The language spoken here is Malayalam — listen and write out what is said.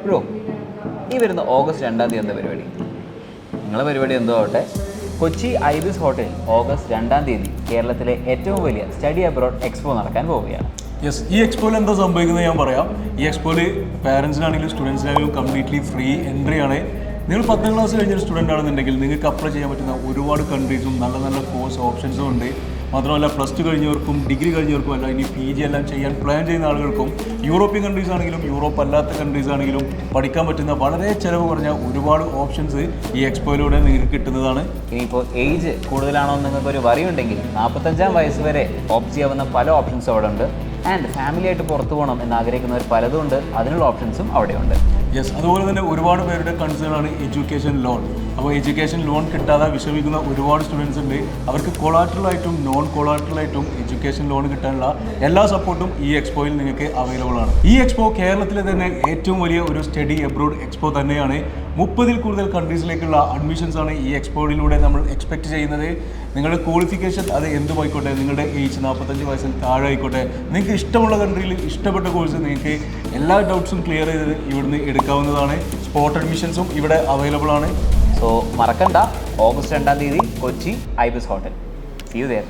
ബ്രോ, ഈ വരുന്ന ഓഗസ്റ്റ് 2-ാം തീയതി എന്താ പരിപാടി? നിങ്ങളുടെ പരിപാടി എന്തോ ആവട്ടെ, കൊച്ചി ഐബിസ് ഹോട്ടലിൽ ഓഗസ്റ്റ് 2-ാം തീയതി കേരളത്തിലെ ഏറ്റവും വലിയ സ്റ്റഡി അബ്രോഡ് എക്സ്പോ നടക്കാൻ പോവുകയാണ്. യെസ്, ഈ എക്സ്പോയിൽ എന്താ സംഭവിക്കുന്നത് ഞാൻ പറയാം. ഈ എക്സ്പോയിൽ പാരൻസിനാണെങ്കിലും സ്റ്റുഡൻസിനാണെങ്കിലും കംപ്ലീറ്റ്ലി ഫ്രീ എൻട്രി ആണ്. നിങ്ങൾ 10ാം ക്ലാസ് കഴിഞ്ഞൊരു സ്റ്റുഡൻ്റ് ആണെന്നുണ്ടെങ്കിൽ നിങ്ങൾക്ക് അപ്ലൈ ചെയ്യാൻ പറ്റുന്ന ഒരുപാട് കൺട്രീസും നല്ല നല്ല കോഴ്സ് ഓപ്ഷൻസും ഉണ്ട്. മാത്രമല്ല +2 കഴിഞ്ഞവർക്കും ഡിഗ്രി കഴിഞ്ഞവർക്കും അല്ല ഇനി PG എല്ലാം ചെയ്യാൻ പ്ലാൻ ചെയ്യുന്ന ആളുകൾക്കും യൂറോപ്യൻ കൺട്രീസ് ആണെങ്കിലും യൂറോപ്പ് അല്ലാത്ത കൺട്രീസ് ആണെങ്കിലും പഠിക്കാൻ പറ്റുന്ന വളരെ ചിലവ് കുറഞ്ഞ ഒരുപാട് ഓപ്ഷൻസ് ഈ എക്സ്പോയിലൂടെ നിങ്ങൾക്ക് കിട്ടുന്നതാണ്. ഇനിയിപ്പോൾ ഏജ് കൂടുതലാണോ എന്ന് നിങ്ങൾക്കൊരു വറി ഉണ്ടെങ്കിൽ 45-ാം വയസ്സ് വരെ ഓപ്റ്റ് ചെയ്യാവുന്ന പല ഓപ്ഷൻസും അവിടെ ഉണ്ട്. ആൻഡ് ഫാമിലി ആയിട്ട് പുറത്തു പോകണം എന്ന് ആഗ്രഹിക്കുന്നവർ പലതും ഉണ്ട്, അതിനുള്ള ഓപ്ഷൻസും അവിടെയുണ്ട്. യെസ്, അതുപോലെ തന്നെ ഒരുപാട് പേരുടെ കൺസേൺ ആണ് എഡ്യൂക്കേഷൻ ലോൺ. അപ്പോൾ എഡ്യൂക്കേഷൻ ലോൺ കിട്ടാതെ വിഷമിക്കുന്ന ഒരുപാട് സ്റ്റുഡൻസ് ഉണ്ട്. അവർക്ക് കൊളാട്രലായിട്ടും നോൺ കൊളാട്രലായിട്ടും എഡ്യൂക്കേഷൻ ലോൺ കിട്ടാനുള്ള എല്ലാ സപ്പോർട്ടും ഈ എക്സ്പോയിൽ നിങ്ങൾക്ക് അവൈലബിൾ ആണ്. ഈ എക്സ്പോ കേരളത്തിലെ തന്നെ ഏറ്റവും വലിയ ഒരു സ്റ്റഡി അബ്രോഡ് എക്സ്പോ തന്നെയാണ്. 30-ൽ കൂടുതൽ കൺട്രീസിലേക്കുള്ള അഡ്മിഷൻസ് ആണ് ഈ എക്സ്പോയിലൂടെ നമ്മൾ എക്സ്പെക്ട് ചെയ്യുന്നത്. നിങ്ങളുടെ ക്വാളിഫിക്കേഷൻ അത് എന്തുമായിക്കോട്ടെ, നിങ്ങളുടെ ഏജ് 45 വയസ്സിന് താഴെ ആയിക്കോട്ടെ, നിങ്ങൾക്ക് ഇഷ്ടമുള്ള കൺട്രിയിൽ ഇഷ്ടപ്പെട്ട കോഴ്സ് നിങ്ങൾക്ക് എല്ലാ ഡൗട്ട്സും ക്ലിയർ ചെയ്ത് ഇവിടുന്ന് എടുക്കാവുന്നതാണ്. സ്പോട്ട് അഡ്മിഷൻസും ഇവിടെ അവൈലബിൾ ആണ്. സോ മറക്കണ്ട, ഓഗസ്റ്റ് 2-ാം തീയതി Kochi Ibis hotel. See you there.